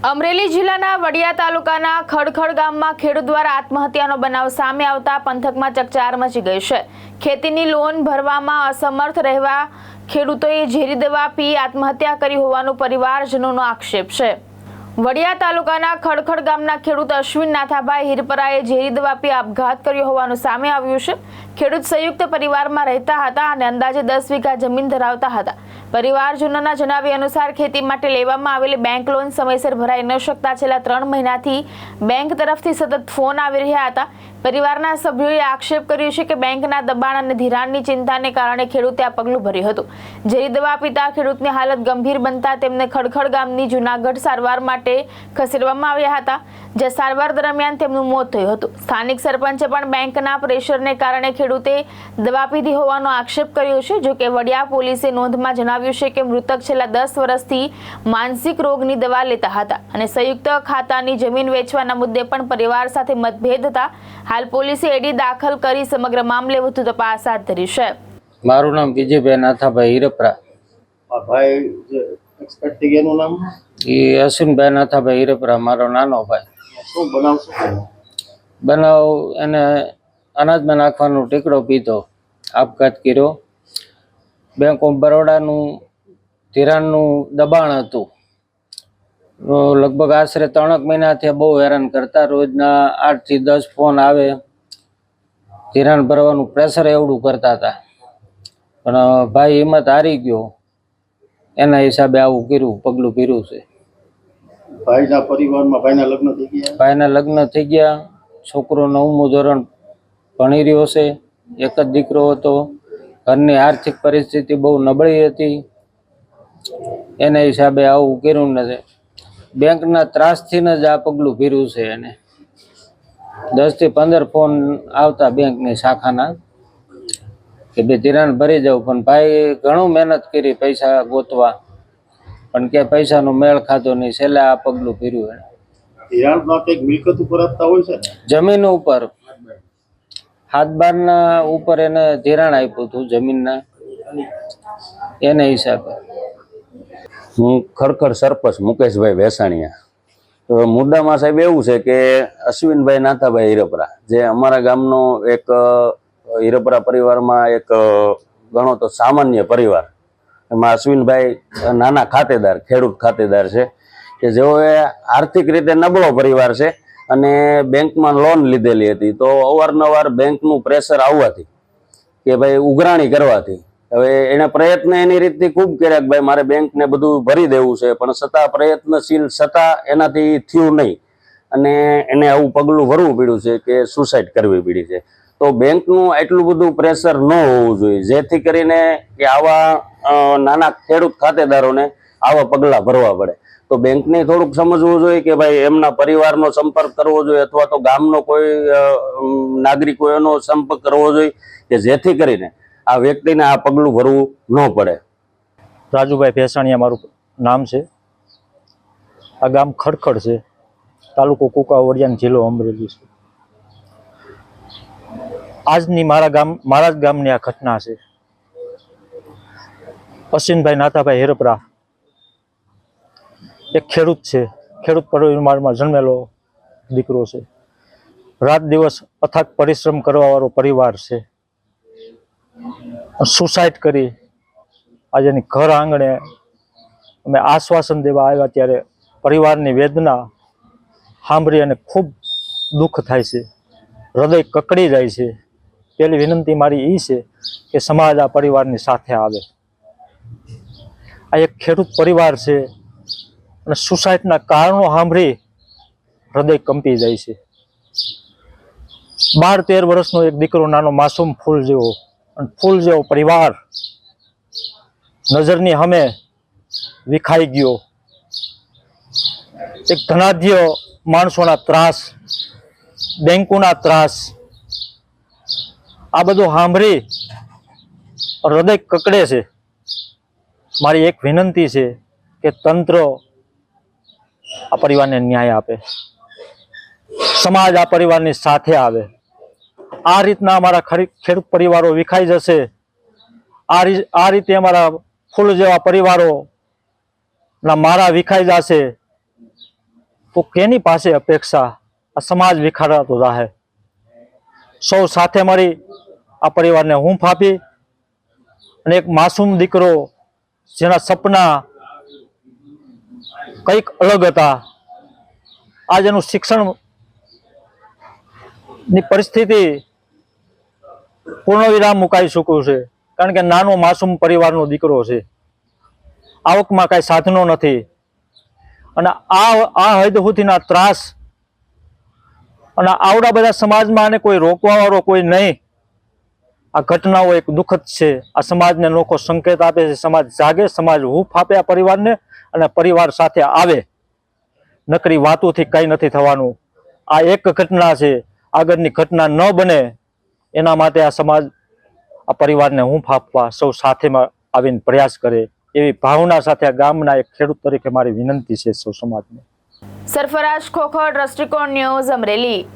અમરેલી જિલ્લાના વડિયા તાલુકાના ખડખડ ગામમાં ખેડૂત દ્વારા આત્મહત્યાનો બનાવ સામે આવતા પંથકમાં ચકચાર મચી ગઈ છે। ખેતીની લોન ભરવામાં અસમર્થ રહેવા ખેડૂતોએ ઝેરી દવા પી આત્મહત્યા કરી હોવાનો પરિવારજનોનો આક્ષેપ છે। વડિયા તાલુકાના ખડખડ ગામના ખેડૂત અશ્વિન નાથાભાઈ હિરપરાએ ઝેરી દવા પી આપઘાત કર્યો હોવાનું સામે આવ્યું છે। ખેડૂત સંયુક્ત પરિવારમાં રહેતા હતા અને અંદાજે 10 વીઘા જમીન ધરાવતા હતા। પરિવારજનોના જણાવ્યા અનુસાર ખેતી માટે લેવામાં આવેલી બેંક લોન સમયસર ભરાઈ ન શકતા છેલ્લા 3 મહિનાથી બેંક તરફથી સતત ફોન આવી રહ્યા હતા। પરિવારના સભ્યોએ આક્ષેપ કર્યો છે કે બેંકના દબાણ અને ધિરાણની ચિંતાને કારણે ખેડૂતે આ પગલું ભર્યું હતું। ઝેરી દવા પીતા ખેડૂતની હાલત ગંભીર બનતા તેમને ખડખડ ગામની જૂનાગઢ સારવાર માટે ખસેડવામાં આવ્યા હતા, જે સારવાર દરમિયાન તેમનું મોત થયું હતું। સ્થાનિક સરપંચે પણ બેંકના પ્રેશરને કારણે ખેડૂતે દવા પીધી હોવાનો આક્ષેપ કર્યો છે। જો કે વડિયા પોલીસે નોંધમાં જણાવ્યું છે કે મૃતક છેલ્લા 10 વર્ષથી માનસિક રોગની દવા લેતા હતા અને સંયુક્ત ખાતાની જમીન વેચવાના મુદ્દે પણ પરિવાર સાથે મતભેદ હતા। હાલ પોલીસે એડી દાખલ કરી સમગ્ર મામલે વધુ તપાસ હાથ ધરી છે। મારું નામ વિજયભાઈ નાથાભાઈ હિરપરા। ભાઈ એક્સપર્ટ થઈ ગયાનું નામ એ અશ્વિનભાઈ નાથાભાઈ હિરપરા મારો નાનો ભાઈ। શું બનાવશો? બનાવ એને અનાજમાં નાખવાનો ટીકડો પીધો, આપઘાત કર્યો। બેંક ઓફ બરોડાનું ધિરાણનું દબાણ હતું। લગભગ આશરે 3 મહિનાથી બહુ હેરાન કરતા। રોજના 8 થી 10 ફોન આવે, ધિરાણ ભરવાનું પ્રેશર એવડું કરતા હતા, પણ ભાઈ હિંમત હારી ગયો, એના હિસાબે આવું કર્યું, પગલું ભર્યું છે। ભાઈના પરિવારમાં ભાઈના લગ્ન થઈ ગયા? ભાઈના લગ્ન થઈ ગયા। છોકરો 9મું ધોરણ ભણી રહ્યો છે। એક જ દીકરો હતો। ઘરની આર્થિક પરિસ્થિતિ બહુ નબળી હતી, એના હિસાબે આવું કર્યું નથી। બેંકના ત્રાસથી જ આ પગલું ભર્યું છે। એને 10 થી 15 ફોન આવતા બેંકની શાખાના કે બે ધિરાણ ભરી જાવ, પણ ભાઈ ઘણું મહેનત કરી પૈસા ગોતવા, પણ કે પૈસાનો મેળ ખાધો નહીં। છેલ્લે આ પગલું ભર્યું એને। ધિરાણમાં કંઈક મિલકત ઉપર આપતા હોય છે ને? જમીન ઉપર 7/12 ઉપર એને ધિરાણ આપ્યું હતું જમીનના, એને હિસાબે। હું ખડખડ સરપંચ મુકેશભાઈ વેસાણીયા। તો મુદ્દામાં સાહેબ એવું છે કે અશ્વિનભાઈ નાથાભાઈ હિરપરા, જે અમારા ગામનો એક હિરપરા પરિવારમાં એક ગણો તો સામાન્ય પરિવાર, એમાં અશ્વિનભાઈ નાના ખાતેદાર, ખેડૂત ખાતેદાર છે કે જેઓએ આર્થિક રીતે નબળો પરિવાર છે અને બેંકમાં લોન લીધેલી હતી। તો અવારનવાર બેંકનું પ્રેશર આવવાથી કે ભાઈ ઉઘરાણી કરવાથી હવે એને પ્રયત્ન એની રીતથી ખૂબ કર્યા કે ભાઈ મારે બેંકને બધું ભરી દેવું છે, પણ છતાં પ્રયત્નશીલ છતાં એનાથી થયું નહીં અને એને આવું પગલું ભરવું પડ્યું છે કે સુસાઇડ કરવી પડી છે। તો બેંકનું એટલું બધું પ્રેશર ન હોવું જોઈએ, જેથી કરીને કે આવા નાના ખેડૂત ખાતેદારોને આવા પગલાં ભરવા પડે। તો બેંકને થોડુંક સમજવું જોઈએ કે ભાઈ એમના પરિવારનો સંપર્ક કરવો જોઈએ, અથવા તો ગામનો કોઈ નાગરિકો એનો સંપર્ક કરવો જોઈએ કે જેથી કરીને આ વ્યક્તિને આ પગલું ભરવું ન પડે। રાજુભાઈ ભેસાણીયા મારું નામ છે। આ ગામ ખડખડ છે, તાલુકો કુકાવાવ, જિલ્લો અમરેલી છે। આજની મારા જ ગામની આ ઘટના છે। અશ્વિનભાઈ નાથાભાઈ હિરપરા એક ખેડૂત છે, ખેડૂત પરિવારમાં જન્મેલો દીકરો છે। રાત દિવસ અથાગ પરિશ્રમ કરવા વાળો પરિવાર છે। સુસાઇડ કરી આજે એની ઘર આંગણે અમે આશ્વાસન દેવા આવ્યા ત્યારે પરિવારની વેદના સાંભળી અને ખૂબ દુઃખ થાય છે, હૃદય કકડી જાય છે। પહેલી વિનંતી મારી એ છે કે સમાજ આ પરિવારની સાથે આવે। આ એક ખેડૂત પરિવાર છે અને સુસાઇડના કારણો સાંભળી હૃદય કંપી જાય છે। 12-13 વર્ષનો એક દીકરો, નાનો માસૂમ ફૂલ જેવો, અને ફૂલ જેવો પરિવાર નજરની સામે વિખાઈ ગયો। એક ધનાઢ્ય માણસોના ત્રાસ, બેંકોના ત્રાસ, આ બધું સાંભળી હૃદય કકડે છે। મારી એક વિનંતી છે કે તંત્ર આ પરિવારને ન્યાય આપે, સમાજ આ પરિવારની સાથે આવે। આ રીતના અમારા ખેડૂત પરિવારો વિખાઈ જશે, આ રીતે અમારા ફૂલ જેવા પરિવારો ના મારા વિખાઈ જશે, તો કેની પાસે અપેક્ષા? આ સમાજ વિખારાતો રહે. સૌ સાથે મળી આ પરિવારને હૂંફ આપી અને એક માસૂમ દીકરો જેના સપના કંઈક અલગ હતા, આજ એનું શિક્ષણની પરિસ્થિતિ પૂર્ણવિરામ મુકાઈ ચૂક્યું છે. કારણ કે નાનો માસૂમ પરિવારનો દીકરો છે, આવકમાં કાંઈ સાધનો નથી, અને આ હદ સુધીના ત્રાસ અને આવડા બધા સમાજમાં આને કોઈ રોકવા વાળો કોઈ નહીં. આ ઘટનાઓ એક દુઃખદ છે. આ સમાજને લોકો સંકેત આપે છે, સમાજ જાગે, સમાજ હૂંફ આપે આ પરિવારને અને પરિવાર સાથે આવે. નકરી વાતોથી કંઈ નથી થવાનું. આ એક ઘટના છે, આગળની ઘટના ન બને એના માટે આ સમાજ આ પરિવારને હૂંફ આપવા સૌ સાથેમાં આવીને પ્રયાસ કરે એવી ભાવના સાથે આ ગામના એક ખેડૂત તરીકે મારી વિનંતી છે સૌ સમાજને. સરફરાજ ખોખર, દ્રષ્ટિકોણ ન્યૂઝ, અમરેલી.